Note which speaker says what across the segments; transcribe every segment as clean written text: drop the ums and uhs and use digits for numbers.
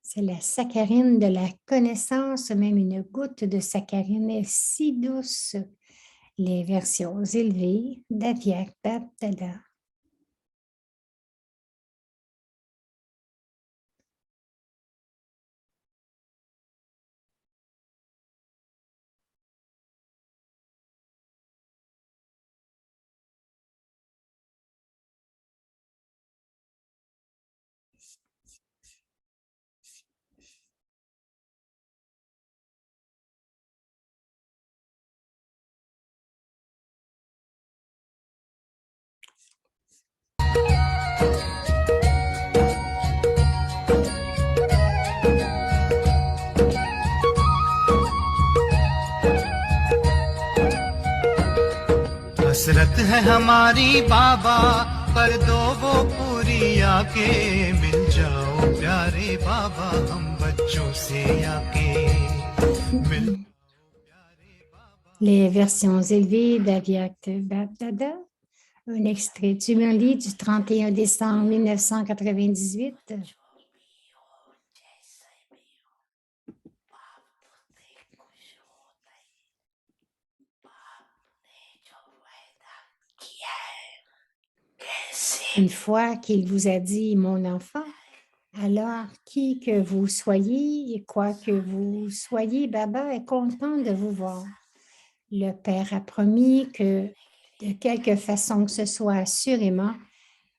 Speaker 1: C'est la saccharine de la connaissance, même une goutte de saccharine est si douce. Les versions élevées d'Aviak Baptada.
Speaker 2: हसरत है हमारी बाबा कर दो वो पूरी आके मिल जाओ प्यारे बाबा हम बच्चों से आके मिल
Speaker 1: Les versions élevées d'Aviak Baptada. Un extrait du Merli du 31 décembre 1998. Une fois qu'il vous a dit, mon enfant, alors qui que vous soyez et quoi que vous soyez, Baba est content de vous voir. Le Père a promis que de quelque façon que ce soit, assurément,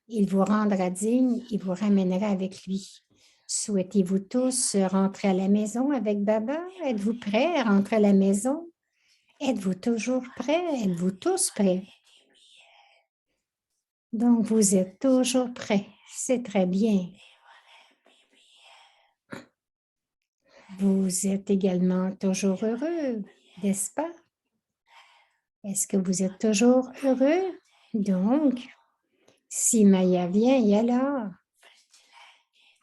Speaker 1: il vous rendra digne, il vous ramènera avec lui. Souhaitez-vous tous rentrer à la maison avec Baba? Êtes-vous prêts à rentrer à la maison? Êtes-vous toujours prêts? Êtes-vous tous prêts? Donc, vous êtes toujours prêts. C'est très bien. Vous êtes également toujours heureux, n'est-ce pas? Est-ce que vous êtes toujours heureux? Donc, si Maya vient, et alors?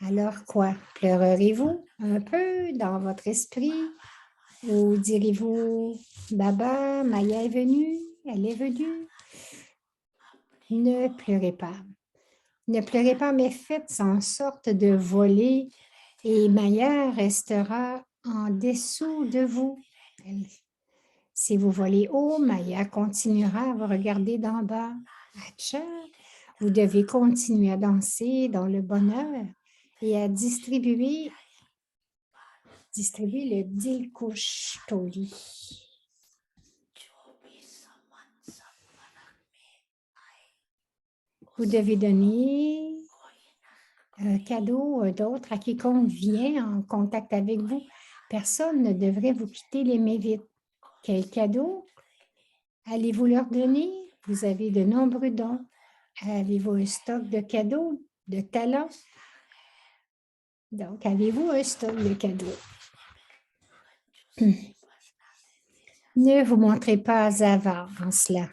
Speaker 1: Alors quoi? Pleurerez-vous un peu dans votre esprit? Ou direz-vous, Baba, Maya est venue, elle est venue? Ne pleurez pas. Ne pleurez pas, mais faites en sorte de voler et Maya restera en dessous de vous. Si vous volez haut, Maya continuera à vous regarder d'en bas. Acha, vous devez continuer à danser dans le bonheur et à distribuer le Dilkush Toli. Vous devez donner un cadeau d'autre à quiconque vient en contact avec vous. Personne ne devrait vous quitter les mains vides. Quel cadeau allez-vous leur donner? Vous avez de nombreux dons. Avez-vous un stock de cadeaux, de talents? Donc, avez-vous un stock de cadeaux? Ne vous montrez pas avare en cela.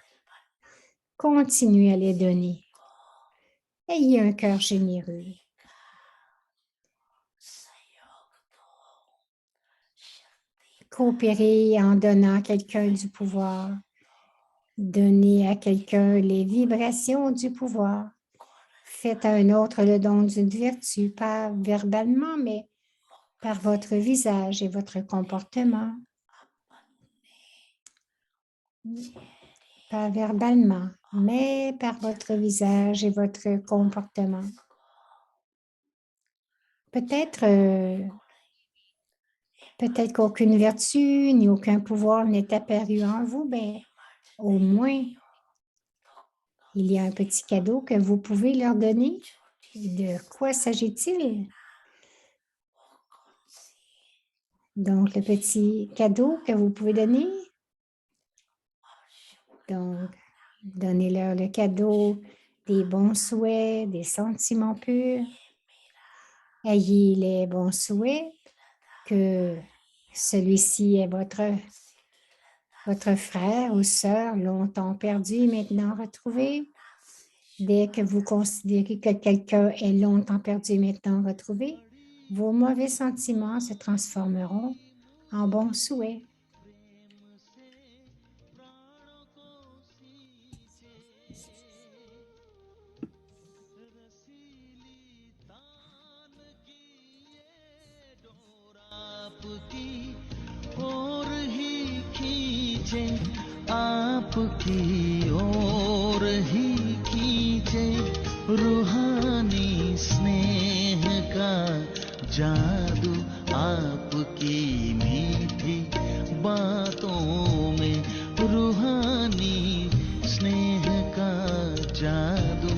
Speaker 1: Continuez à les donner. Ayez un cœur généreux. Coopérez en donnant à quelqu'un du pouvoir. Donnez à quelqu'un les vibrations du pouvoir. Faites à un autre le don d'une vertu, pas verbalement, mais par votre visage et votre comportement. Pas verbalement, mais par votre visage et votre comportement. Peut-être qu'aucune vertu ni aucun pouvoir n'est apparu en vous, mais au moins, il y a un petit cadeau que vous pouvez leur donner. De quoi s'agit-il? Donc, le petit cadeau que vous pouvez donner. Donc, donnez-leur le cadeau des bons souhaits, des sentiments purs. Ayez les bons souhaits que celui-ci est votre frère ou sœur longtemps perdu, maintenant retrouvé. Dès que vous considérez que quelqu'un est longtemps perdu, maintenant retrouvé, vos mauvais sentiments se transformeront en bons souhaits.
Speaker 3: और ही खींचे आपकी ओर ही खींचे रूहानी स्नेह का जादू आपकी मीठी बातों में रूहानी स्नेह का जादू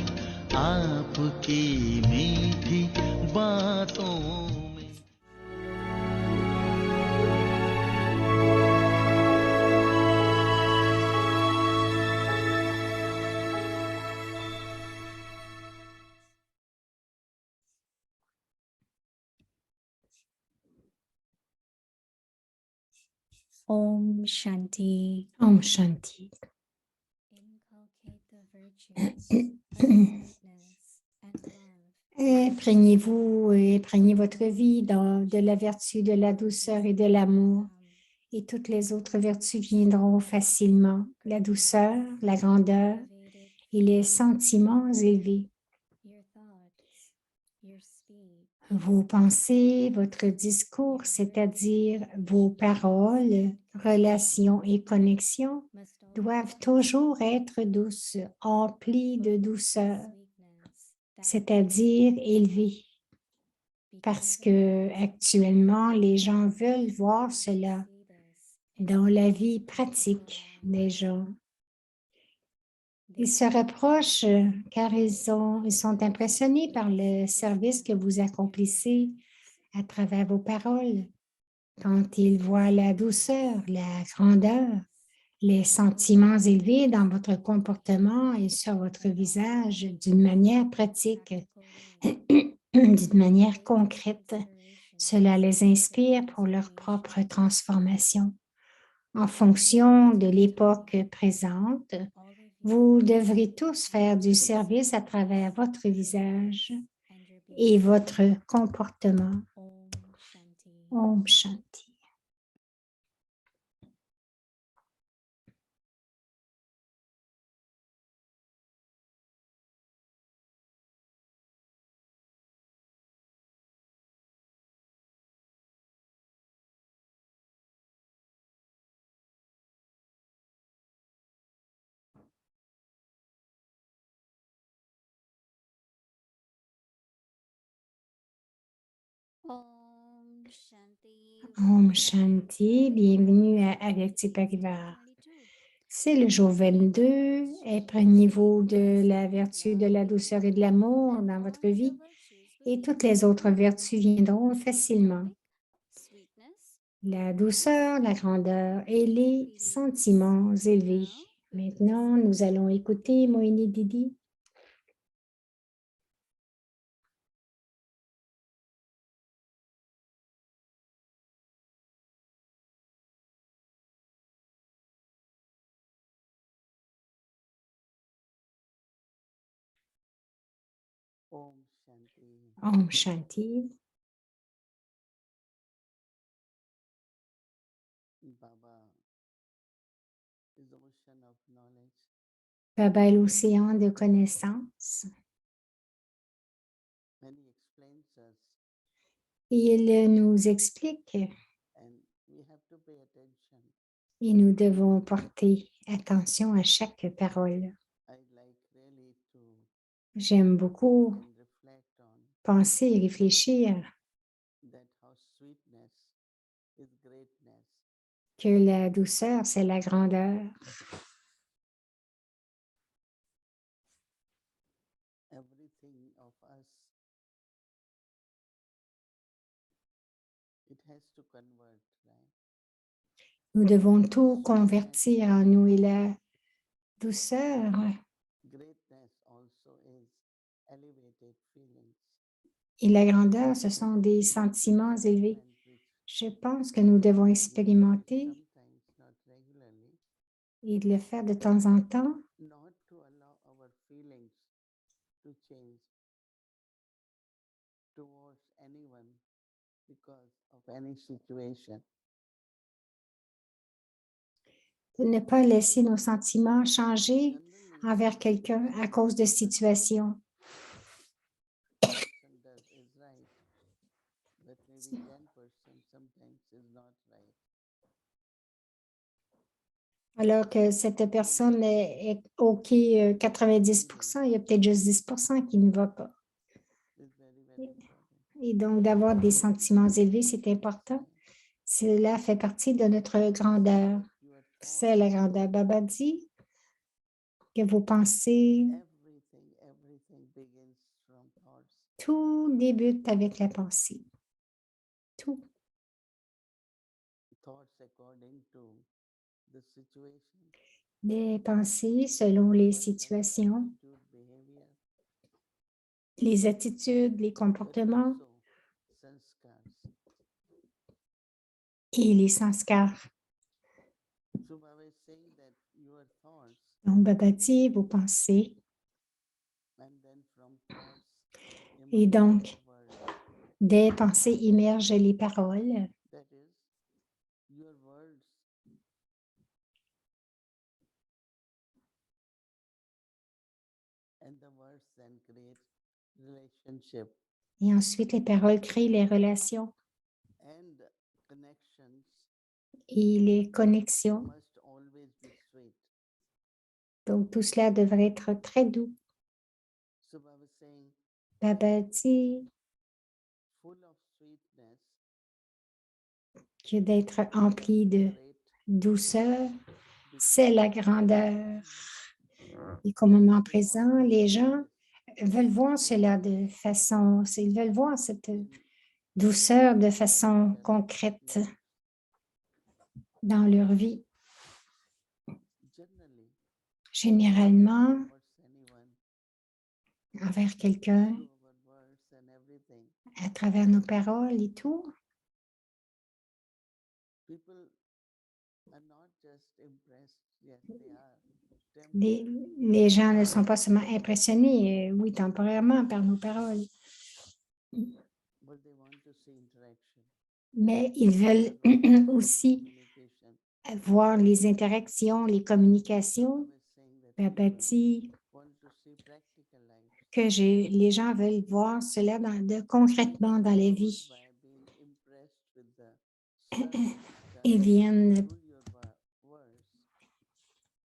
Speaker 3: आपकी मीठी बातों में।
Speaker 4: Om Shanti.
Speaker 1: Om Shanti.
Speaker 4: Inculcate the virtues of sweetness and love.
Speaker 1: Imprégnez votre vie de la vertu, de la douceur et de l'amour. Et toutes les autres vertus viendront facilement. La douceur, la grandeur et les sentiments élevés.
Speaker 4: Your thoughts, your speech,
Speaker 1: Vos pensées, votre discours, c'est-à-dire vos paroles, relations et connexions,
Speaker 4: must always
Speaker 1: doivent toujours être douces, emplies de douceur,
Speaker 4: sweetness that
Speaker 1: c'est-à-dire élevées. Parce que actuellement, les gens veulent voir cela dans la vie pratique des gens. Ils se rapprochent car ils sont impressionnés par le service que vous accomplissez à travers vos paroles. Quand ils voient la douceur, la grandeur, les sentiments élevés dans votre comportement et sur votre visage d'une manière pratique, d'une manière concrète, cela les inspire pour leur propre transformation. En fonction de l'époque présente, vous devrez tous faire du service à travers votre visage et votre comportement.
Speaker 4: Om Shanti.
Speaker 1: Om Shanti.
Speaker 4: Om Shanti.
Speaker 1: Om Shanti. Bienvenue à Avyakti Parivar. C'est le jour 22. Imprégnez-vous de la vertu, de la douceur et de l'amour dans votre vie et toutes les autres vertus viendront facilement. La douceur, la grandeur et les sentiments élevés. Maintenant, nous allons écouter Mohini Didi.
Speaker 3: Om Shanti.
Speaker 1: Om Shanti.
Speaker 3: Baba is the ocean of knowledge.
Speaker 1: Baba est l'océan de connaissances.
Speaker 3: When he explains us,
Speaker 1: Et il nous explique
Speaker 3: and we have to pay attention.
Speaker 1: et nous devons porter attention à chaque parole.
Speaker 3: I like really to
Speaker 1: J'aime beaucoup
Speaker 3: and reflect on
Speaker 1: penser et réfléchir
Speaker 3: that how sweetness is greatness.
Speaker 1: que la douceur, c'est la grandeur.
Speaker 3: Everything of us, it has to convert, right?
Speaker 1: Nous devons tout convertir en nous et la douceur
Speaker 3: Greatness also is elevated feelings.
Speaker 1: et la grandeur, ce sont des sentiments élevés.
Speaker 3: And which
Speaker 1: Je pense que nous devons expérimenter
Speaker 3: sometimes, not regularly,
Speaker 1: et de le faire de temps en temps,
Speaker 3: not to allow our feelings to change towards anyone because of any situation.
Speaker 1: de ne pas laisser nos sentiments changer
Speaker 3: Generally,
Speaker 1: envers quelqu'un à cause de situations.
Speaker 3: person does is right, but maybe 10% sometimes is not right.
Speaker 1: Alors que cette personne est OK 90%, il y a peut-être juste 10% qui ne va pas.
Speaker 3: It's very, very important.
Speaker 1: Et donc, d'avoir des sentiments élevés, c'est important. Cela fait partie de notre grandeur.
Speaker 3: Your
Speaker 1: C'est
Speaker 3: thoughts,
Speaker 1: la grandeur. Baba dit que vos pensées,
Speaker 3: everything begins from thoughts.
Speaker 1: tout débute avec la pensée. Tout.
Speaker 3: Thoughts according to the situation.
Speaker 1: Des pensées selon les
Speaker 3: One is
Speaker 1: situations,
Speaker 3: attitude, behavior,
Speaker 1: les attitudes, les
Speaker 3: but
Speaker 1: comportements
Speaker 3: also sanskars.
Speaker 1: et les sanskars.
Speaker 3: So Baba is saying that your thoughts,
Speaker 1: Donc, Baba dit vos pensées.
Speaker 3: and then from thoughts
Speaker 1: Et
Speaker 3: emerge
Speaker 1: donc,
Speaker 3: words.
Speaker 1: des pensées émergent les paroles.
Speaker 3: That is, your words and the words then create relationship
Speaker 1: Et ensuite, les paroles créent les relations
Speaker 3: and connections
Speaker 1: et les connexions.
Speaker 3: must always be sweet.
Speaker 1: Donc, tout cela devrait être très doux.
Speaker 3: So Baba is saying,
Speaker 1: Baba dit
Speaker 3: full of sweetness,
Speaker 1: que d'être empli de
Speaker 3: great
Speaker 1: douceur, c'est la grandeur. Et qu'au moment présent, les gens veulent voir cela de façon, ils veulent voir cette douceur de façon concrète dans leur vie.
Speaker 3: generally
Speaker 1: Généralement,
Speaker 3: towards anyone
Speaker 1: envers quelqu'un,
Speaker 3: through our words and everything.
Speaker 1: à travers nos paroles et tout,
Speaker 3: People are not just impressed, yes, they are
Speaker 1: les,
Speaker 3: temporarily,
Speaker 1: les gens ne sont pas seulement impressionnés, oui, temporairement par nos paroles,
Speaker 3: but they want to see interaction.
Speaker 1: mais ils veulent aussi
Speaker 3: Communication.
Speaker 1: voir les interactions, les communications.
Speaker 3: Baba is saying that
Speaker 1: Baba
Speaker 3: people
Speaker 1: dit
Speaker 3: want to see practical life.
Speaker 1: que les gens veulent voir cela concrètement dans la vie.
Speaker 3: By being impressed with the service
Speaker 1: Ils
Speaker 3: done
Speaker 1: viennent,
Speaker 3: through your words,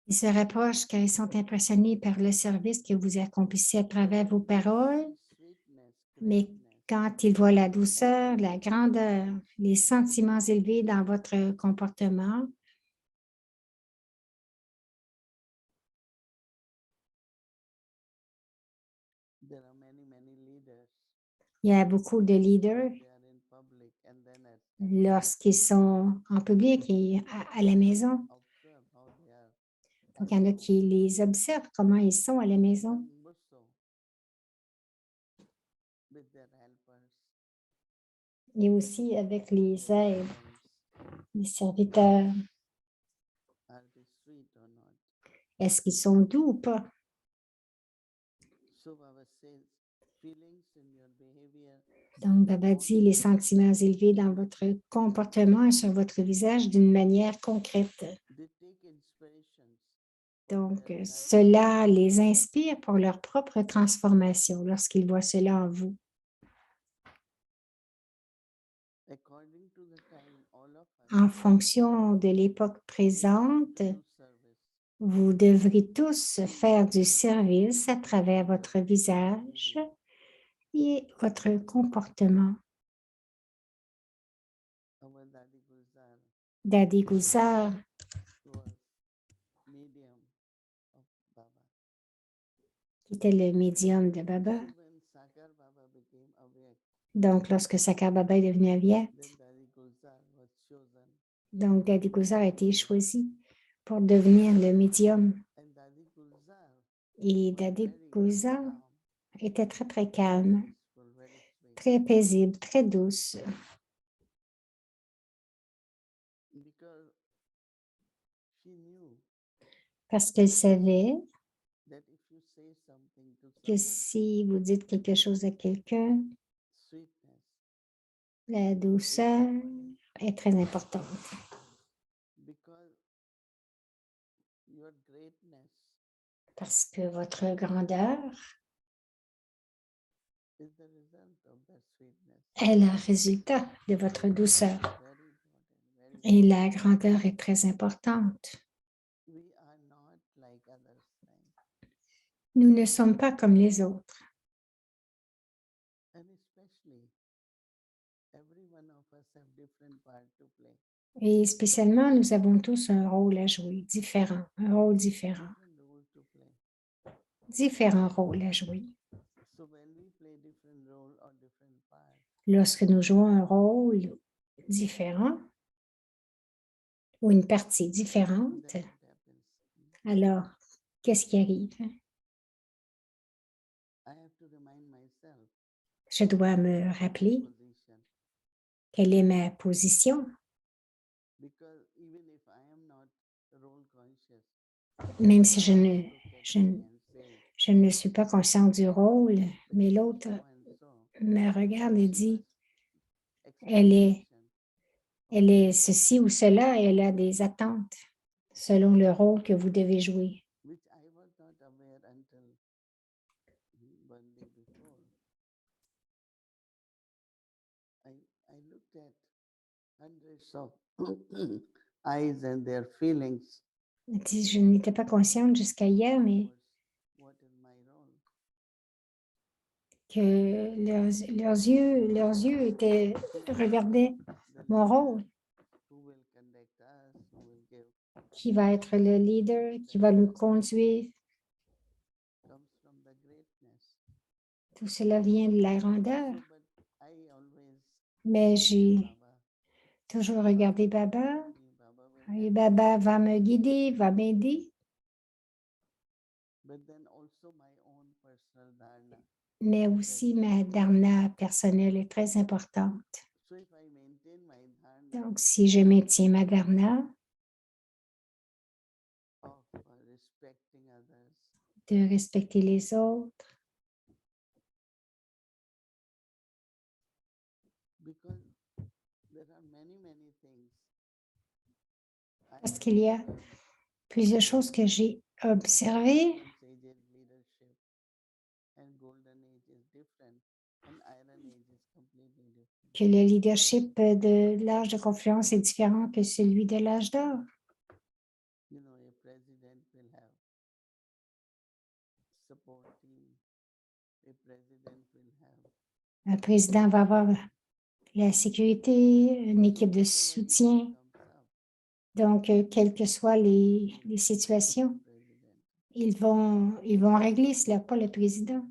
Speaker 1: ils se rapprochent car ils sont impressionnés par le service que vous accomplissez à travers vos paroles,
Speaker 3: sweetness,
Speaker 1: mais
Speaker 3: greatness,
Speaker 1: quand ils voient la douceur, la grandeur, les sentiments élevés dans votre comportement,
Speaker 3: there are many leaders.
Speaker 1: il y a beaucoup de leaders
Speaker 3: They are in public and then at
Speaker 1: lorsqu'ils sont en public et à la maison.
Speaker 3: observe how they are.
Speaker 1: Donc, il y en a qui les observent, comment ils sont à la maison.
Speaker 3: And also with their helpers,
Speaker 1: Et aussi avec les
Speaker 3: their
Speaker 1: aides,
Speaker 3: servants,
Speaker 1: les serviteurs.
Speaker 3: are they sweet or not?
Speaker 1: Est-ce qu'ils sont doux ou pas?
Speaker 3: So Baba says, feelings in your behavior,
Speaker 1: Donc, Baba dit les sentiments élevés dans votre comportement et sur votre visage d'une manière concrète.
Speaker 3: they take inspirations for
Speaker 1: Donc,
Speaker 3: their
Speaker 1: cela les inspire pour leur propre transformation lorsqu'ils voient cela en vous.
Speaker 3: according to the time, all of us
Speaker 1: En fonction de l'époque présente,
Speaker 3: do service.
Speaker 1: vous devrez tous faire du service à travers votre visage et votre comportement.
Speaker 3: Our Dadi Gulzar
Speaker 1: Dadi Gulzar
Speaker 3: was medium of Baba.
Speaker 1: qui était le médium de Baba.
Speaker 3: So when Sakar Baba became awake,
Speaker 1: Donc, lorsque Sakar Baba est devenu aviat,
Speaker 3: then Dadi Gulzar was chosen.
Speaker 1: donc Dadi Gulzar a été choisi pour devenir le médium.
Speaker 3: And Dadi Gulzar
Speaker 1: Et
Speaker 3: was
Speaker 1: Dadi
Speaker 3: very
Speaker 1: Gulzar
Speaker 3: calm,
Speaker 1: était très, très calme,
Speaker 3: peaceful, very sweet.
Speaker 1: très paisible, très douce,
Speaker 3: Because she knew
Speaker 1: parce qu'elle savait
Speaker 3: that if you say something to
Speaker 1: que
Speaker 3: someone,
Speaker 1: si vous dites quelque chose à quelqu'un,
Speaker 3: sweetness,
Speaker 1: la douceur est très importante.
Speaker 3: because your greatness
Speaker 1: Parce que votre grandeur
Speaker 3: is the result result of that sweetness.
Speaker 1: est le résultat de votre douceur.
Speaker 3: Very important, very
Speaker 1: Et la grandeur est très importante.
Speaker 3: we are not like others.
Speaker 1: Nous ne sommes pas comme les autres.
Speaker 3: And especially, every one of us have different part to play.
Speaker 1: Et spécialement, nous avons tous un rôle à jouer, différent, un rôle différent,
Speaker 3: Different role to play.
Speaker 1: différents rôles à jouer.
Speaker 3: So when we play different role or different part,
Speaker 1: Lorsque nous jouons un rôle différent ou une partie différente,
Speaker 3: then what happens?
Speaker 1: alors, qu'est-ce qui arrive?
Speaker 3: I have to remind myself
Speaker 1: Je dois me rappeler
Speaker 3: position,
Speaker 1: quelle est ma position,
Speaker 3: because even if I am not role conscious,
Speaker 1: même si je ne,
Speaker 3: look at
Speaker 1: je,
Speaker 3: me and say,
Speaker 1: je ne suis pas consciente du rôle, mais l'autre
Speaker 3: so and so,
Speaker 1: me regarde et
Speaker 3: she
Speaker 1: dit,
Speaker 3: has
Speaker 1: elle est,
Speaker 3: expectation.
Speaker 1: elle est ceci ou cela, et elle a des attentes selon le rôle que vous devez jouer.
Speaker 3: Which I was not aware until one day before. I looked at hundreds of eyes and their feelings.
Speaker 1: Elle dit, je n'étais pas consciente jusqu'à hier, mais
Speaker 3: What is my role?
Speaker 1: que leurs yeux étaient, regardaient
Speaker 3: The
Speaker 1: mon rôle,
Speaker 3: leader who will conduct us, who will give,
Speaker 1: qui va être le leader, qui va nous conduire.
Speaker 3: comes from the greatness.
Speaker 1: Tout cela vient de la grandeur.
Speaker 3: So, but I always
Speaker 1: Mais j'ai
Speaker 3: Baba,
Speaker 1: toujours regardé Baba,
Speaker 3: Baba will
Speaker 1: et
Speaker 3: help.
Speaker 1: Baba va me guider, va m'aider,
Speaker 3: But then also my own personal dharna.
Speaker 1: mais aussi ma dharna personnelle est très importante.
Speaker 3: So if I maintain my dharna
Speaker 1: Donc, si je maintiens ma dharna
Speaker 3: of respecting others,
Speaker 1: de respecter les autres,
Speaker 3: because there are many things.
Speaker 1: parce qu'il y a plusieurs choses que j'ai observées,
Speaker 3: Bronze Age leadership and Golden Age is different, and Iron Age is completely different.
Speaker 1: que le leadership de l'âge de confluence est différent que celui de l'âge d'or.
Speaker 3: You know, a president will have support team. A president will have
Speaker 1: Un président va avoir la sécurité, une équipe de
Speaker 3: whatever issue
Speaker 1: soutien.
Speaker 3: comes up,
Speaker 1: Donc, quelles que soient les situations,
Speaker 3: president.
Speaker 1: ils vont régler cela, pas le président.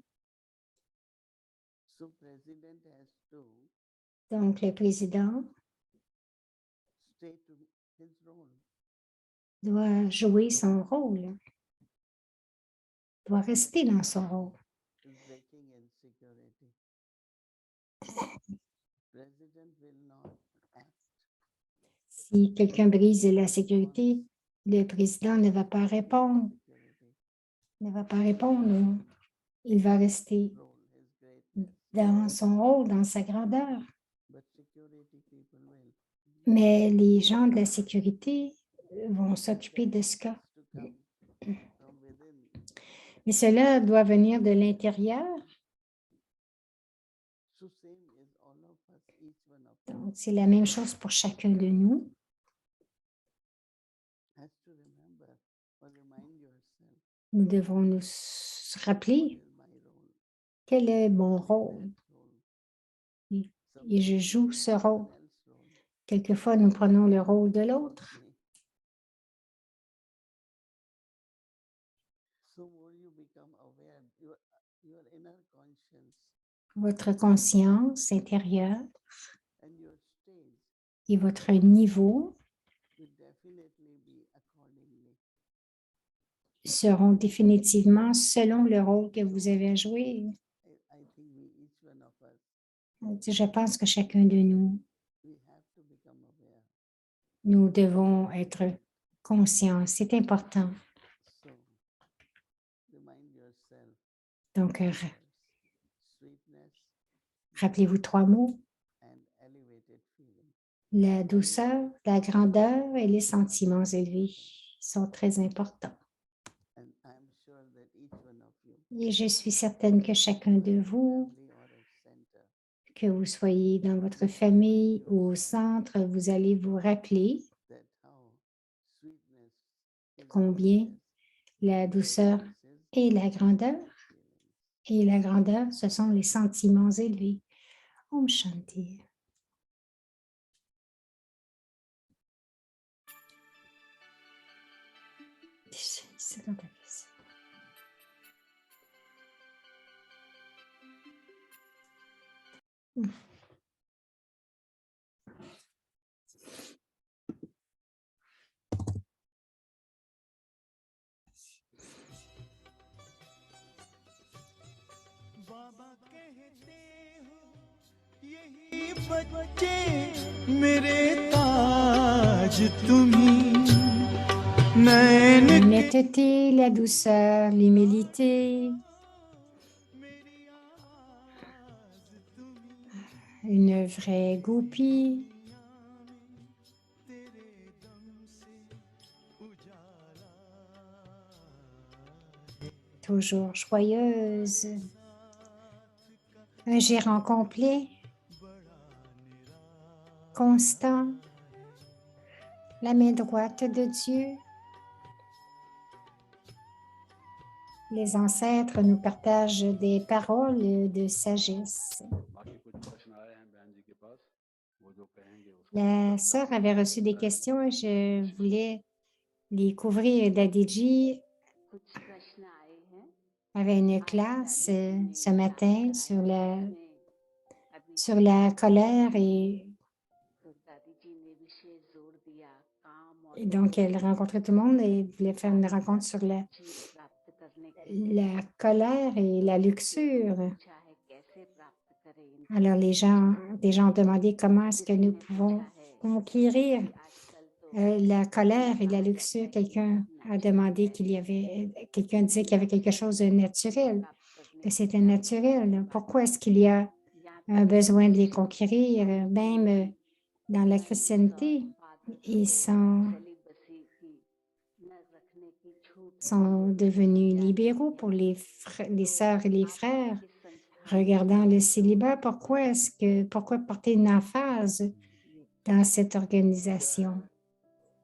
Speaker 3: So president has to
Speaker 1: Donc, le président
Speaker 3: stay to his role.
Speaker 1: doit jouer son rôle, doit rester dans son rôle.
Speaker 3: Is breaking insecurity. President will not act.
Speaker 1: Si quelqu'un brise la sécurité, le président ne va pas répondre,
Speaker 3: Security
Speaker 1: ne va pas répondre. Il va rester
Speaker 3: role, his greatness.
Speaker 1: dans son rôle, dans sa grandeur.
Speaker 3: But security people will.
Speaker 1: Mais les gens de la sécurité vont s'occuper de ce cas.
Speaker 3: To come from within.
Speaker 1: Mais cela doit venir de l'intérieur.
Speaker 3: So same is all of us, each one of us
Speaker 1: Donc, c'est la même chose pour chacun de nous.
Speaker 3: has to remember or remind yourself.
Speaker 1: Nous devons nous rappeler
Speaker 3: What is my role?
Speaker 1: quel est mon
Speaker 3: What is
Speaker 1: rôle.
Speaker 3: that role?
Speaker 1: Et
Speaker 3: Sometimes
Speaker 1: je joue
Speaker 3: it's
Speaker 1: ce rôle.
Speaker 3: someone else's role.
Speaker 1: Quelquefois, nous prenons le rôle de l'autre.
Speaker 3: Okay. So more you become aware, your inner conscience
Speaker 1: Votre conscience intérieure
Speaker 3: and your stage
Speaker 1: et votre niveau
Speaker 3: will definitely be accordingly.
Speaker 1: seront définitivement selon le rôle que vous avez à jouer.
Speaker 3: I think each one of us,
Speaker 1: Je pense que chacun de nous,
Speaker 3: we have to become aware.
Speaker 1: nous devons être conscients. C'est important.
Speaker 3: So remind yourself,
Speaker 1: Donc,
Speaker 3: sweetness
Speaker 1: rappelez-vous 3 mots.
Speaker 3: and elevated feeling.
Speaker 1: La douceur, la grandeur et les sentiments élevés sont très importants.
Speaker 3: And I'm sure that each one of you,
Speaker 1: Et je suis certaine que chacun de vous,
Speaker 3: family or a center,
Speaker 1: Que vous soyez dans votre famille ou au centre, vous allez vous rappeler
Speaker 3: that how sweetness is
Speaker 1: combien
Speaker 3: always
Speaker 1: la douceur
Speaker 3: versus
Speaker 1: et la grandeur,
Speaker 3: feelings.
Speaker 1: et la grandeur, ce sont les sentiments élevés. Om Shanti. C'est dans ta pièce.
Speaker 2: बाबा कहते हो यही बच्चे मेरे ताज तुम्ही नैन
Speaker 1: L'honnêteté, la douceur, l'humilité,
Speaker 2: मेरी आवाज तुम्ही
Speaker 1: une vraie goupille,
Speaker 2: तेरे दम से उजाला
Speaker 1: toujours joyeuse, un gérant complet, constant, la main droite de Dieu. Les ancêtres nous partagent des paroles de sagesse.
Speaker 5: बाकी कुछ प्रश्न आए हैं बहन जी के पास वो जो कहेंगे उसको
Speaker 1: La sœur avait reçu des questions et je voulais les couvrir. Dadiji
Speaker 6: कुछ प्रश्न आए हैं
Speaker 1: avait une
Speaker 6: आज
Speaker 1: classe
Speaker 6: दादी जी
Speaker 1: ce
Speaker 6: ने
Speaker 1: matin
Speaker 6: क्लास कराई उसमें अभी
Speaker 1: sur la colère
Speaker 6: तो दादी जी ने विशेष जोर दिया काम और
Speaker 1: et donc elle rencontrait tout le monde et voulait faire une rencontre sur
Speaker 6: जीत प्राप्त करने के लिए
Speaker 1: la colère et la luxure.
Speaker 6: पूछा है कैसे प्राप्त करें इन
Speaker 1: Alors des gens ont demandé comment est-ce que nous
Speaker 6: किसी ने
Speaker 1: pouvons
Speaker 6: पूछा है
Speaker 1: conquérir
Speaker 6: कि आजकल तो
Speaker 1: la colère et la luxure. Quelqu'un a demandé qu'il y avait, quelqu'un disait qu'il y avait quelque chose de naturel,
Speaker 6: प्राप्त
Speaker 1: que
Speaker 6: करने
Speaker 1: c'était naturel. Pourquoi est-ce qu'il y a
Speaker 6: यहाँ
Speaker 1: un
Speaker 6: तक
Speaker 1: besoin de les
Speaker 6: कि
Speaker 1: conquérir, même dans la chrétienté? Ils sont
Speaker 6: celibacy की न रखने की छूट
Speaker 1: devenus libéraux pour les sœurs et les frères. Regardant le célibat, pourquoi porter une emphase dans cette organisation?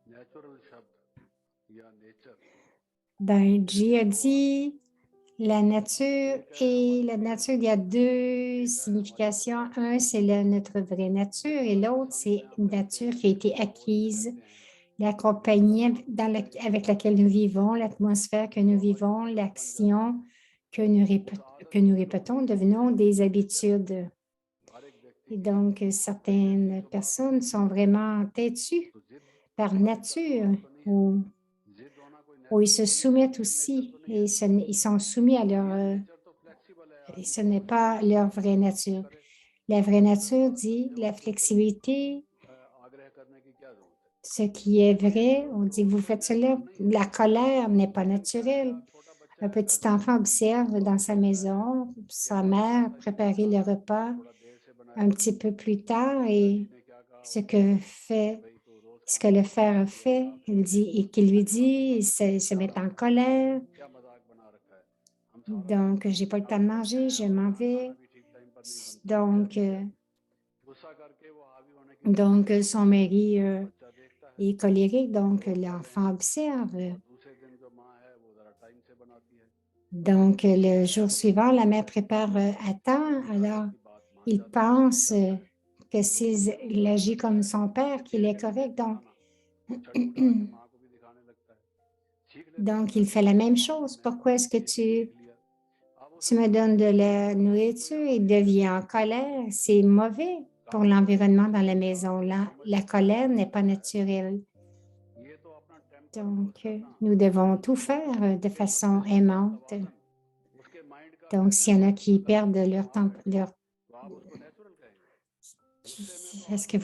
Speaker 5: Natural शब्द या nature
Speaker 1: Ben, J a dit la nature et la nature, il y a deux significations. Un, c'est notre vraie nature et l'autre, c'est une nature qui a été acquise, la compagnie avec laquelle nous vivons, l'atmosphère que nous vivons, l'action que nous répétons, devenons des habitudes.
Speaker 5: हर एक व्यक्ति
Speaker 1: Et donc, certaines personnes sont vraiment têtues
Speaker 5: तो जिद
Speaker 1: par nature ou
Speaker 5: जिद होना कोई
Speaker 1: où ils se soumettent aussi et ils sont soumis à
Speaker 5: नेचर तो फ्लेक्सिबल है
Speaker 1: et ce n'est pas leur vraie nature. La vraie nature dit la flexibilité,
Speaker 5: आग्रह करने की क्या जरूरत है
Speaker 1: ce qui est vrai, on dit vous faites cela, la colère n'est pas naturelle.
Speaker 5: छोटा बच्चा
Speaker 1: Un petit enfant observe dans sa maison sa mère préparer le repas
Speaker 5: थोड़ा देर से बनाया
Speaker 1: un petit peu plus tard et
Speaker 5: ने क्या कहा
Speaker 1: ce que le frère fait, il dit, et qu'il lui dit, il se met en colère.
Speaker 5: क्या मजाक बना रखा है हम सारा
Speaker 1: Donc, j'ai pas le temps de manger, je m'en vais.
Speaker 5: खाना भी ठीक टाइम पर नहीं बनता
Speaker 1: Donc,
Speaker 5: गुस्सा करके वो हावी होने की
Speaker 1: son mari
Speaker 5: बच्चा देखता है
Speaker 1: est colérique, donc l'enfant observe.
Speaker 5: दूसरे दिन जो माँ है वो जरा टाइम से बनाती है
Speaker 1: Donc, le jour suivant, la mère prépare à temps, alors
Speaker 5: की बात मान
Speaker 1: il pense que s'il agit comme son père, qu'il est correct.
Speaker 5: छटपटा के माँ को भी दिखाने लगता है सीख लेता है
Speaker 1: Donc, il fait la même chose. Pourquoi est-ce que
Speaker 5: सीख लिया अब
Speaker 1: tu me donnes de la nourriture et devient en colère? C'est mauvais pour l'environnement dans la maison. La colère n'est pas naturelle.
Speaker 5: ये तो अपना temper
Speaker 1: Donc, nous devons tout faire de façon aimante.
Speaker 5: उसके mind का
Speaker 1: Donc, s'il y en a qui perdent leur temps,
Speaker 5: तो आप उसको नेचुरल कहेंगे
Speaker 1: est-ce que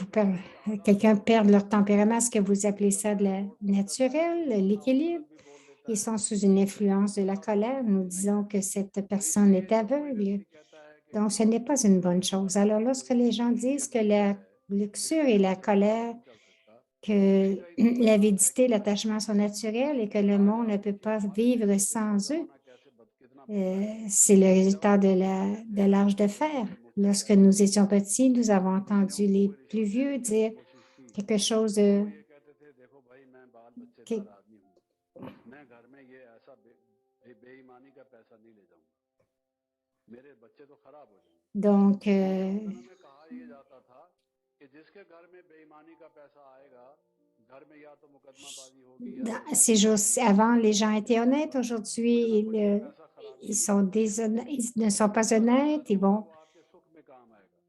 Speaker 1: quelqu'un perd leur tempérament? Est-ce que vous appelez ça de la naturel, l'équilibre? Ils sont sous une influence de la colère. Nous disons que cette personne est aveugle. Donc, ce n'est pas une bonne chose. Alors, lorsque les gens disent que la luxure et la colère, que l'avidité, l'attachement sont naturels et que le monde ne peut pas vivre sans eux, c'est le résultat de l'âge de fer. Lorsque nous étions petits, nous avons entendu les plus vieux dire quelque chose de...
Speaker 5: वो ये कहते थे देखो भाई मैं बाल
Speaker 1: que-
Speaker 5: बच्चेदार आदमी हूँ मैं घर में ये ऐसा बेईमानी का पैसा नहीं ले जाऊंगा मेरे बच्चे तो खराब हो जाएंगे
Speaker 1: Donc,
Speaker 5: पुराने में कहा ये जाता था कि जिसके घर में बेईमानी का पैसा आएगा घर में या तो मुकदमाबाजी होगी या तो
Speaker 1: ces jours-ci, avant, les gens étaient honnêtes. Aujourd'hui, ils sont ils ne sont pas honnêtes.
Speaker 5: वो आपके सुख में काम आएगा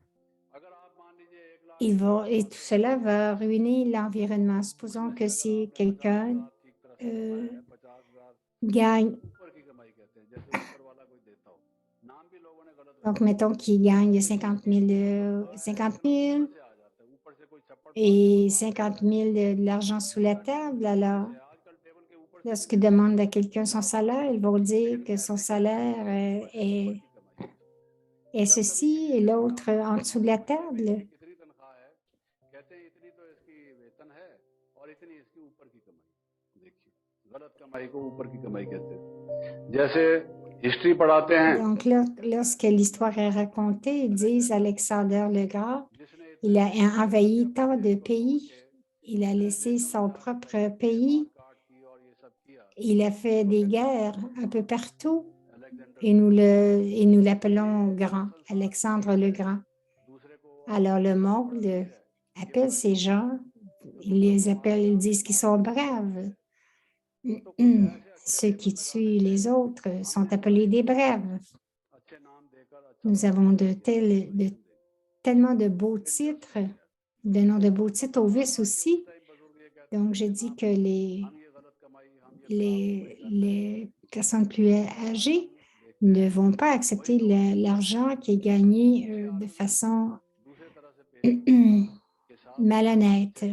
Speaker 5: अगर आप मान लीजिए 1 lakh
Speaker 1: Et tout cela va ruiner l'environnement. Supposons que si quelqu'un
Speaker 5: ठीक तरह से कमाया है 50,000
Speaker 1: gagne,
Speaker 5: ऊपर की कमाई कहते हैं जैसे ऊपर वाला कोई देता हो नाम भी लोगों ने गलत
Speaker 1: donc mettons qu'il gagne 50 000, 50 000
Speaker 5: से आ जाता है ऊपर से कोई छप्पड़
Speaker 1: et 50 000 de l'argent sous la table, alors
Speaker 5: आजकल टेबल के ऊपर
Speaker 1: lorsqu'il demande à quelqu'un son salaire, ils vont dire que son salaire est ceci et l'autre en dessous de la table.
Speaker 5: इतनी तनख्वाह है कहते हैं इतनी तो इसकी वेतन है और इतनी इसकी ऊपर की कमाई देखिए गलत कमाई को ऊपर की कमाई कहते हैं जैसे हिस्ट्री पढ़ाते हैं
Speaker 1: Donc, lorsque l'histoire est racontée, ils disent Alexandre le Grand, il a envahi tant de pays, il a laissé son propre pays, il a fait des guerres un peu partout et nous l'appelons Grand, Alexandre le Grand. Alors, le monde appelle ces gens, ils les appellent, ils disent qu'ils sont braves. Ceux qui tuent les autres sont appelés des braves. Nous avons tellement de beaux titres, de noms de beaux titres au vice aussi. Donc, je dis que les personnes plus âgées ne vont pas accepter l'argent qui est gagné de façon malhonnête.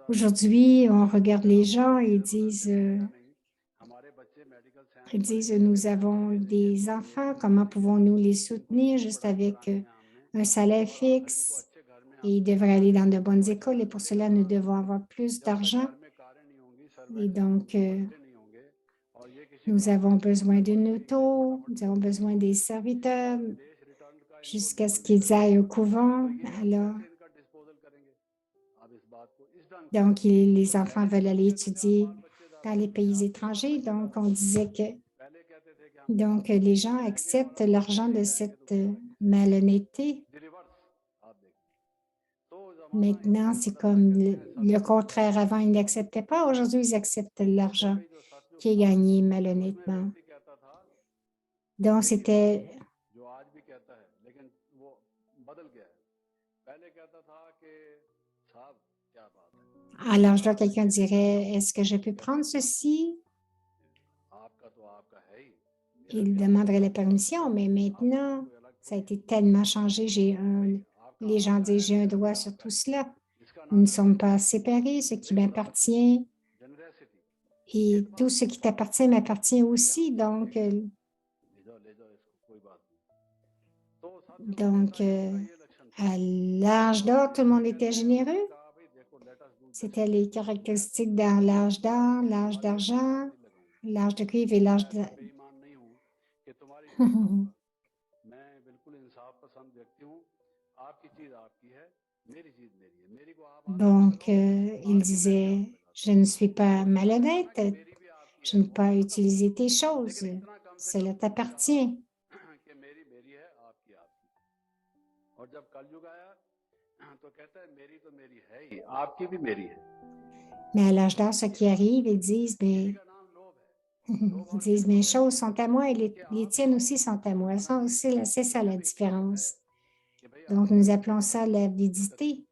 Speaker 1: Aujourd'hui, on regarde les gens et ils disent, nous avons des enfants, comment pouvons-nous les soutenir juste avec un salaire fixe et ils devraient aller dans de bonnes écoles et pour cela, nous devons avoir plus d'argent. Et donc, nous avons besoin d'une auto, nous avons besoin des serviteurs jusqu'à ce qu'ils aillent au couvent. Alors, donc, les enfants veulent aller étudier dans les pays étrangers. Donc, on disait que donc, les gens acceptent l'argent de cette malhonnêteté. Maintenant, c'est comme le contraire. Avant, ils n'acceptaient pas. Aujourd'hui, ils acceptent l'argent qui est gagné malhonnêtement. Donc, c'était... Alors, je vois quelqu'un dirait, est-ce que je peux prendre ceci? Il demanderait la permission, mais maintenant, ça a été tellement changé. Les gens disent, j'ai un droit sur tout cela. Nous ne sommes pas séparés, ce qui m'appartient et tout ce qui t'appartient m'appartient aussi. Donc, à l'âge d'or, tout le monde était généreux. C'était les caractéristiques dans l'âge d'or, l'âge d'argent, l'âge de cuivre et l'âge de... Donc, il disait, je ne suis pas malhonnête, je n'ai pas utilisé tes choses, cela t'appartient. Mais à l'âge d'or, ce qui arrive, ils disent, mes choses sont à moi et les tiennes aussi sont à moi. C'est ça la différence. Donc, nous appelons ça l'avidité.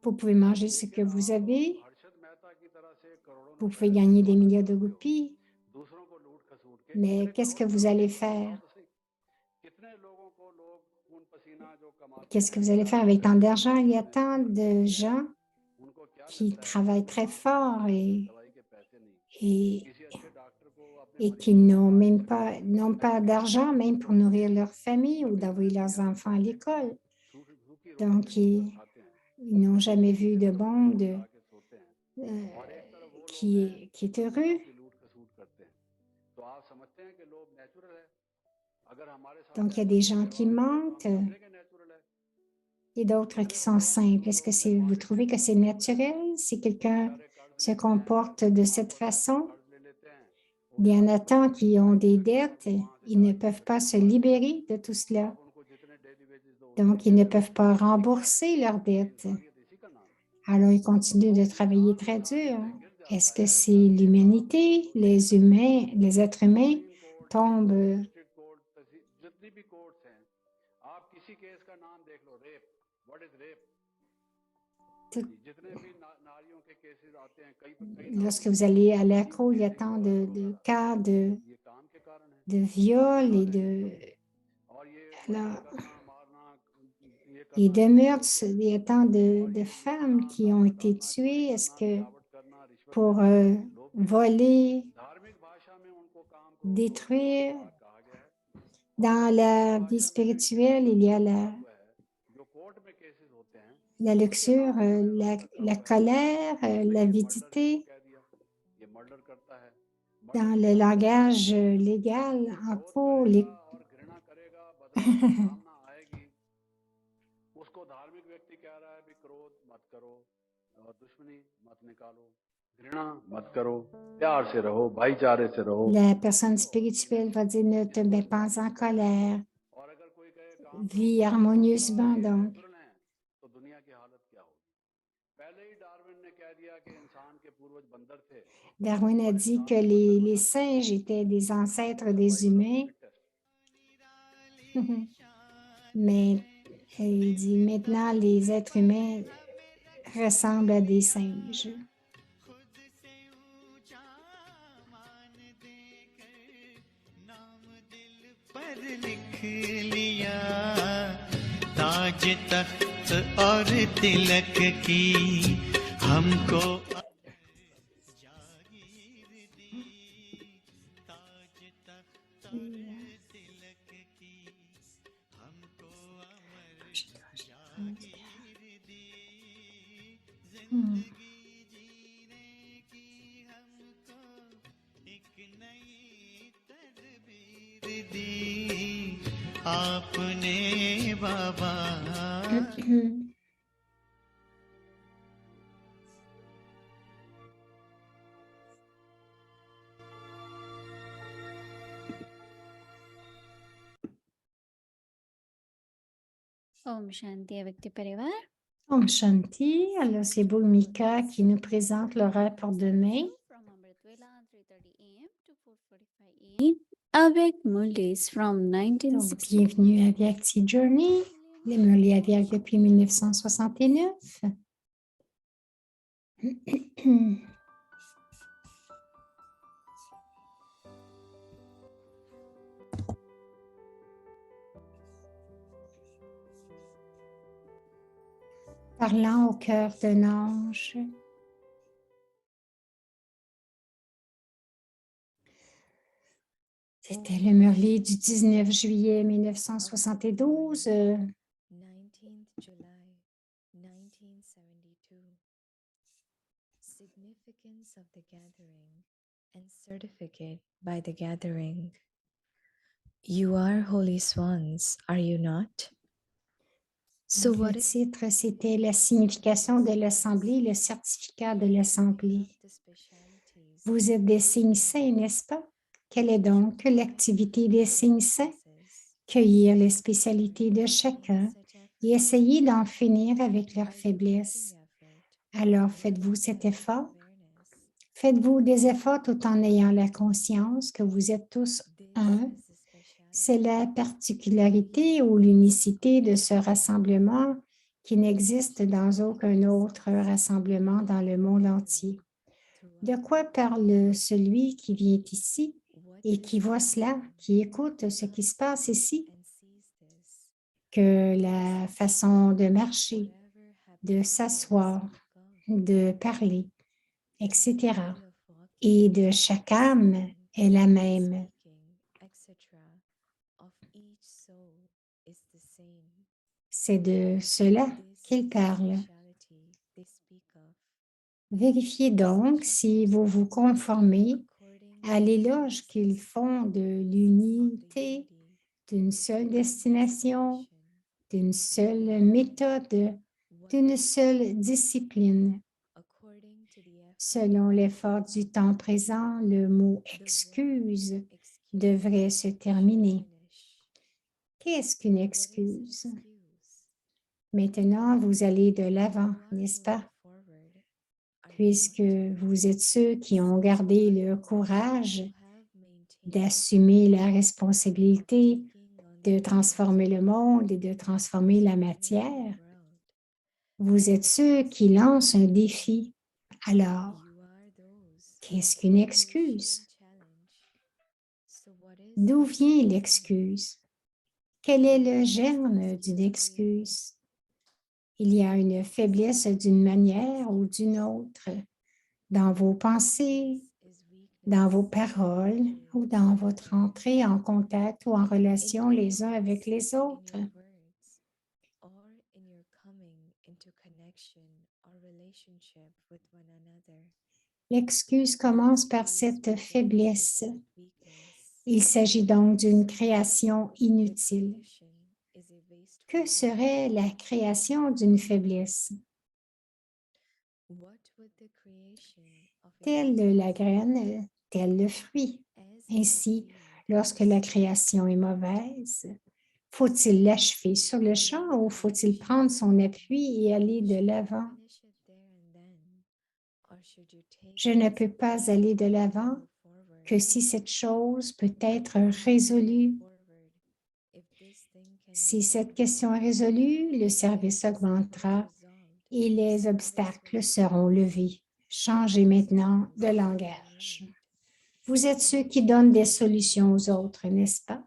Speaker 1: Vous pouvez manger ce que vous avez. Vous pouvez gagner des millions de roupies. Mais qu'est-ce que vous allez faire? Qu'est-ce que vous allez faire avec tant d'argent? Il y a tant de gens qui travaillent très fort et qui n'ont pas d'argent même pour nourrir leur famille ou d'envoyer leurs enfants à l'école. Donc, ils n'ont jamais vu de monde qui est heureux.
Speaker 5: अगर हमारे साथ
Speaker 1: Donc, il y a
Speaker 5: ऐसा
Speaker 1: des
Speaker 5: कोई
Speaker 1: gens qui
Speaker 5: व्यवहार करेगा
Speaker 1: mentent
Speaker 5: हम समझ लेंगे नेचुरल है
Speaker 1: et d'autres qui
Speaker 5: अरे
Speaker 1: sont
Speaker 5: भगवान
Speaker 1: simples.
Speaker 5: सुन
Speaker 1: Est-ce
Speaker 5: लो
Speaker 1: que vous
Speaker 5: negative
Speaker 1: trouvez que c'est naturel si quelqu'un
Speaker 5: बेचारे कर्ज
Speaker 1: se
Speaker 5: लेते हैं
Speaker 1: comporte
Speaker 5: पैसे
Speaker 1: de
Speaker 5: कमाओ
Speaker 1: cette
Speaker 5: पता है तो
Speaker 1: façon?
Speaker 5: कर्ज ले लेते हैं वो
Speaker 1: Il y en a
Speaker 5: शादी
Speaker 1: tant
Speaker 5: करते हैं
Speaker 1: qui ont
Speaker 5: पढ़ाई
Speaker 1: des
Speaker 5: करते हैं
Speaker 1: dettes,
Speaker 5: तो वहां से
Speaker 1: ils ne
Speaker 5: शादी
Speaker 1: peuvent
Speaker 5: करते
Speaker 1: pas
Speaker 5: हैं
Speaker 1: se
Speaker 5: बच्चे होते
Speaker 1: libérer
Speaker 5: हैं
Speaker 1: de tout cela.
Speaker 5: आप उनको जितने डेली वेजेस दो उतने
Speaker 1: Donc, ils ne
Speaker 5: देते
Speaker 1: peuvent
Speaker 5: रहेंगे
Speaker 1: pas
Speaker 5: ठीक है
Speaker 1: rembourser leurs
Speaker 5: ये
Speaker 1: dettes.
Speaker 5: इंसानियत इसी का नाम है
Speaker 1: Alors, ils continuent
Speaker 5: तो
Speaker 1: de travailler
Speaker 5: इंसान
Speaker 1: très
Speaker 5: इंसानियत
Speaker 1: dur.
Speaker 5: से गिर
Speaker 1: Est-ce
Speaker 5: जाता
Speaker 1: que
Speaker 5: है
Speaker 1: c'est
Speaker 5: जब ये काम
Speaker 1: l'humanité,
Speaker 5: court
Speaker 1: les humains, les êtres humains
Speaker 5: supreme court high court
Speaker 1: tombent?
Speaker 5: District court जितनी भी कोर्ट्स हैं आप किसी केस का नाम देख लो rape what is rape
Speaker 1: tout-
Speaker 5: जितने भी नारियों के केसेस आते हैं कई कई नाम
Speaker 1: Lorsque
Speaker 5: होते
Speaker 1: vous
Speaker 5: हैं
Speaker 1: allez à la
Speaker 5: team
Speaker 1: cour, il y a
Speaker 5: casing
Speaker 1: tant
Speaker 5: वगैरह
Speaker 1: de
Speaker 5: वगैरह
Speaker 1: cas
Speaker 5: ये काम के कारण है
Speaker 1: de
Speaker 5: काम के
Speaker 1: viol et
Speaker 5: कारण है ये सब और ये मर्डर
Speaker 1: alors,
Speaker 5: करना मारना ये
Speaker 1: et
Speaker 5: करना
Speaker 1: de
Speaker 5: किसी
Speaker 1: meurtres.
Speaker 5: केस में
Speaker 1: Il y a tant
Speaker 5: और
Speaker 1: de
Speaker 5: ये
Speaker 1: femmes
Speaker 5: लूटना
Speaker 1: qui ont été
Speaker 5: करना चोरी
Speaker 1: tuées. Est-ce
Speaker 5: करना
Speaker 1: que
Speaker 5: मिलावट करना रिश्वत
Speaker 1: pour
Speaker 5: लेना लोभ देना
Speaker 1: voler,
Speaker 5: धार्मिक भाषा में उनको काम क्रोध लोभ मोह
Speaker 1: détruire,
Speaker 5: अहंकार कहा गया है और
Speaker 1: dans
Speaker 5: लौकिक
Speaker 1: la vie
Speaker 5: भाषा में
Speaker 1: spirituelle, il y a
Speaker 5: लिखा हुआ है जो कोर्ट में केसेस होते हैं
Speaker 1: la
Speaker 5: उनके
Speaker 1: luxure,
Speaker 5: नाम उन्होंने रखा
Speaker 1: la
Speaker 5: हुआ है
Speaker 1: colère,
Speaker 5: जैसे ये मर्डर इसको
Speaker 1: l'avidité.
Speaker 5: कह दिया ये मर्डर करता है मर्डर
Speaker 1: Dans
Speaker 5: की
Speaker 1: le
Speaker 5: बात नहीं करते
Speaker 1: langage légal,
Speaker 5: जो
Speaker 1: en
Speaker 5: क्रोध
Speaker 1: cours,
Speaker 5: करेगा और घृणा करेगा बदला की भावना आएगी उसको धार्मिक व्यक्ति कह रहा है भी क्रोध मत करो और दुश्मनी मत निकालो घृणा मत करो प्यार से रहो भाईचारे से रहो
Speaker 1: la personne
Speaker 5: तो ये
Speaker 1: spirituelle va dire ne te
Speaker 5: इसको
Speaker 1: mets pas
Speaker 5: इस्लाम
Speaker 1: en
Speaker 5: में कहा गया
Speaker 1: colère,
Speaker 5: है और अगर कोई कहे काम क्रोध
Speaker 1: vis
Speaker 5: मत करो खुदा
Speaker 1: harmonieusement.
Speaker 5: ये
Speaker 1: Donc,
Speaker 5: नेचुरल है तो दुनिया की हालत क्या होगी पहले ही डार्विन ने कह दिया कि इंसान के पूर्वज बंदर थे
Speaker 1: Darwin a
Speaker 5: और
Speaker 1: dit
Speaker 5: इंसान
Speaker 1: que
Speaker 5: भी बंदर
Speaker 1: les
Speaker 5: बना दिया
Speaker 1: singes étaient des ancêtres des
Speaker 5: survival of the
Speaker 1: humains.
Speaker 5: Fittest
Speaker 1: Mais il dit maintenant les êtres humains ressemblent à des singes.
Speaker 2: पर लिख लिया ताज तख्त और तिलक की हमको जागीर दी ताज तख्त और तिलक की हमको अमर जागीर दी जिंदगी जीने की हमको एक नई तदबीर दी आपने बाबा
Speaker 4: Om Shanti avec tes परिवार
Speaker 1: Om Shanti. Alors, c'est Bhumika qui nous présente l'horaire pour demain.
Speaker 4: from Amrit Vela 3:30 a.m. to 4:45 a.m. Avec Mullis from
Speaker 1: Donc,
Speaker 4: 1960
Speaker 1: bienvenue à Vyakti Journey, les Murli à Vyak depuis 1969. Parlant au cœur d'un ange. C'était le Murli du 19 juillet 1972.
Speaker 7: 19th July 1972. Significance of the gathering and certificate by the gathering. You are holy swans, are you not? So
Speaker 1: Donc, le
Speaker 7: what is
Speaker 1: titre, c'était la signification de l'Assemblée, le certificat de l'Assemblée.
Speaker 7: the specialities
Speaker 1: Vous êtes des signes saints, n'est-ce pas? Quelle est donc l'activité des signes saints? Cueillir les spécialités de chacun et essayer d'en finir avec leurs faiblesses. Alors, faites-vous cet effort? Faites-vous des efforts tout en ayant la conscience que vous êtes tous un? C'est la particularité ou l'unicité de ce rassemblement qui n'existe dans aucun autre rassemblement dans le monde entier. De quoi parle celui qui vient ici et qui voit cela, qui écoute ce qui se passe ici? Que la façon de marcher, de s'asseoir, de parler, etc. Et de chaque âme est la même. C'est de cela qu'il parle. Vérifiez donc si vous vous conformez à l'éloge qu'ils font de l'unité d'une seule destination, d'une seule méthode, d'une seule discipline. Selon l'effort du temps présent, le mot « excuse » devrait se terminer. Qu'est-ce qu'une excuse? Maintenant, vous allez de l'avant, n'est-ce pas? Puisque vous êtes ceux qui ont gardé le courage d'assumer la responsabilité de transformer le monde et de transformer la matière. Vous êtes ceux qui lancent un défi. Alors, qu'est-ce qu'une excuse? D'où vient l'excuse? Quel est le germe d'une excuse? Il y a une faiblesse d'une manière ou d'une autre dans vos pensées, dans vos paroles ou dans votre entrée en contact ou en relation les uns avec les autres. L'excuse commence par cette faiblesse. Il s'agit donc d'une création inutile. Que serait la création d'une faiblesse? Telle la graine, tel le fruit. Ainsi, lorsque la création est mauvaise, faut-il l'achever sur le champ ou faut-il prendre son appui et aller de l'avant? Je ne peux pas aller de l'avant que si cette chose peut être résolue. Si cette question est résolue, le service augmentera et les obstacles seront levés. Changez maintenant de langage. Vous êtes ceux qui donnent des solutions aux autres, n'est-ce pas?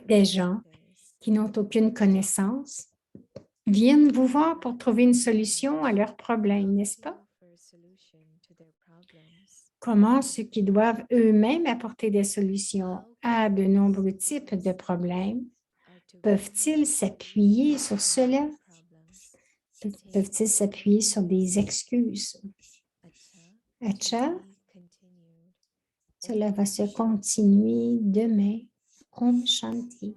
Speaker 1: Des gens qui n'ont aucune connaissance viennent vous voir pour trouver une solution à leurs problèmes, n'est-ce pas? Comment ceux qui doivent eux-mêmes apporter des solutions à de nombreux types de problèmes peuvent-ils s'appuyer sur cela? Peuvent-ils s'appuyer sur des excuses? Acha, cela va se continuer demain. Om Shanti.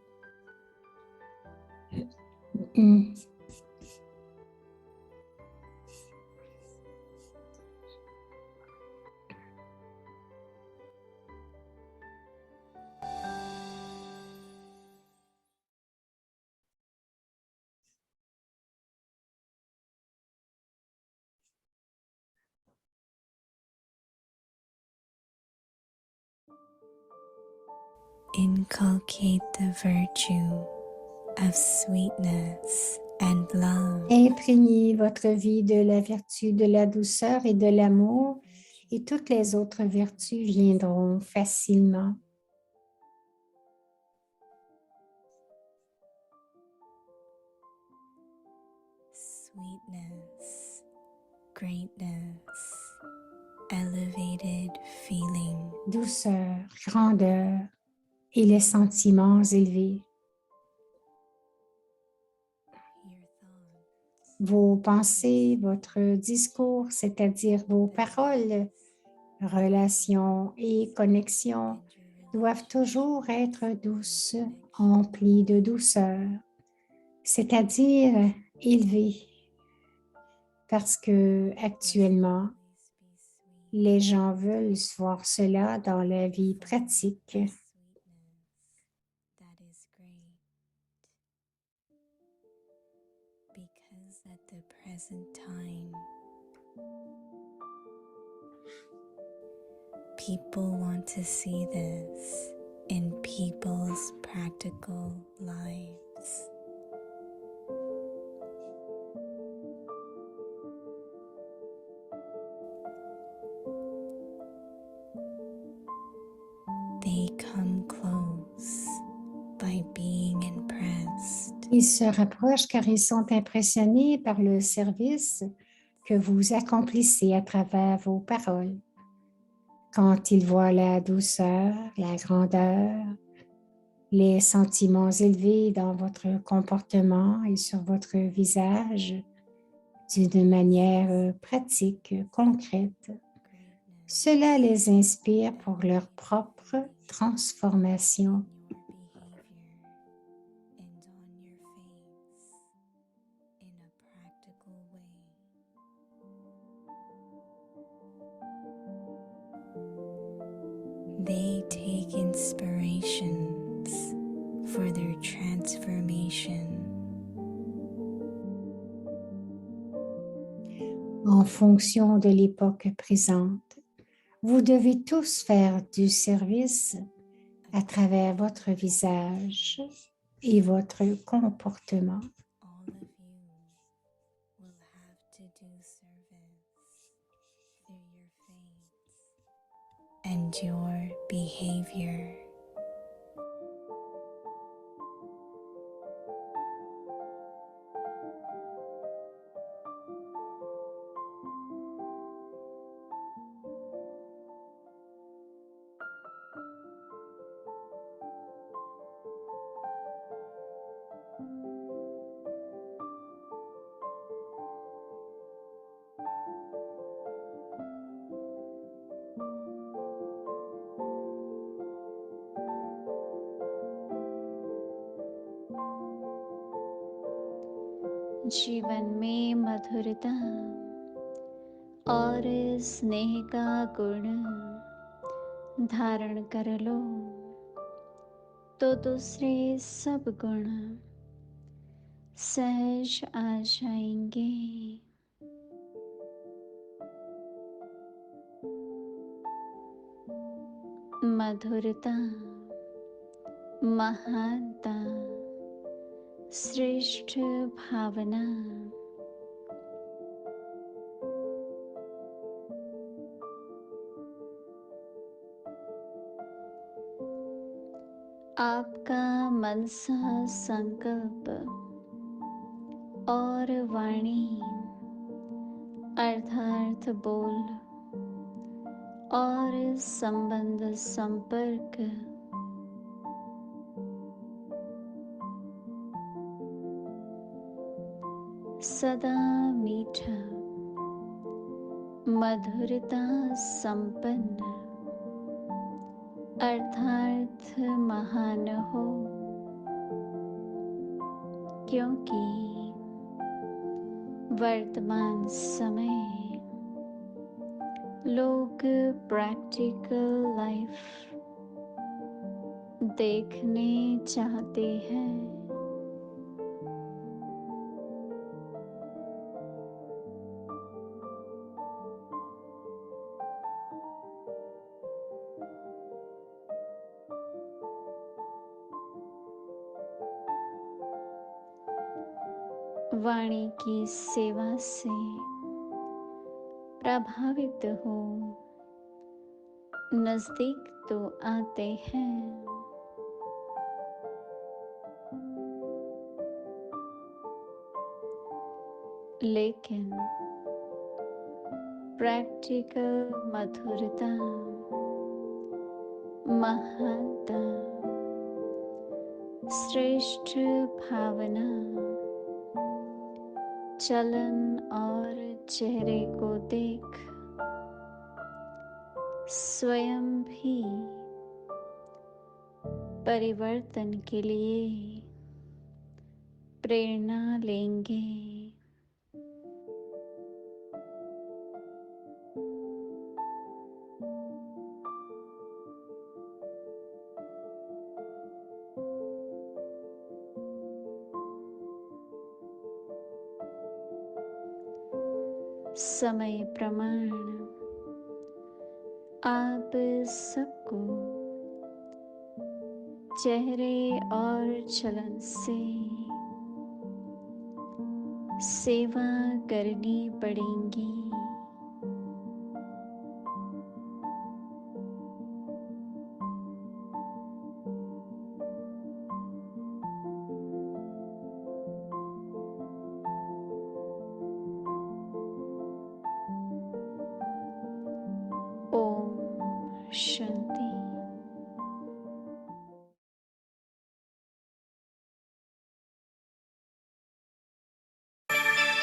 Speaker 7: Inculcate the virtue of sweetness and love.
Speaker 1: Imprégnez votre vie de la vertu, de la douceur et de l'amour, et toutes les autres vertus viendront facilement.
Speaker 7: Sweetness, greatness, elevated feeling.
Speaker 1: Douceur, grandeur et les sentiments élevés. Vos pensées, votre discours, c'est-à-dire vos paroles, relations et connexions doivent toujours être douces, emplies de douceur, c'est-à-dire élevées. Parce que actuellement, les gens veulent voir cela dans la vie pratique.
Speaker 7: Because at the present time, people want to see this in people's practical lives. They come close by being impressed.
Speaker 1: Ils se rapprochent car ils sont impressionnés par le service que vous accomplissez à travers vos paroles. Quand ils voient la douceur, la grandeur, les sentiments élevés dans votre comportement et sur votre visage d'une manière pratique, concrète, cela les inspire pour leur propre transformation.
Speaker 7: They take inspirations for their transformation.
Speaker 1: En fonction de l'époque présente, vous devez tous faire du service à travers votre visage et votre comportement.
Speaker 7: All of you will have to do service through your face and your behavior.
Speaker 4: जीवन में मधुरता और स्नेह का गुण धारण कर लो तो दूसरे सब गुण सहज आ जाएंगे। मधुरता, महानता, श्रेष्ठ भावना, आपका मनसा संकल्प और वाणी, अर्थार्थ बोल और संबंध संपर्क सदा मीठा, मधुरता संपन्न अर्थात महान हो, क्योंकि वर्तमान समय लोग प्रैक्टिकल लाइफ देखने चाहते हैं। वाणी की सेवा से प्रभावित हो नजदीक तो आते हैं, लेकिन प्रैक्टिकल मधुरता, महानता, श्रेष्ठ भावना, चलन और चेहरे को देख स्वयं भी परिवर्तन के लिए प्रेरणा लेंगे। समय प्रमाण आप सबको चेहरे और चलन से सेवा करनी पड़ेगी। ओम शांति।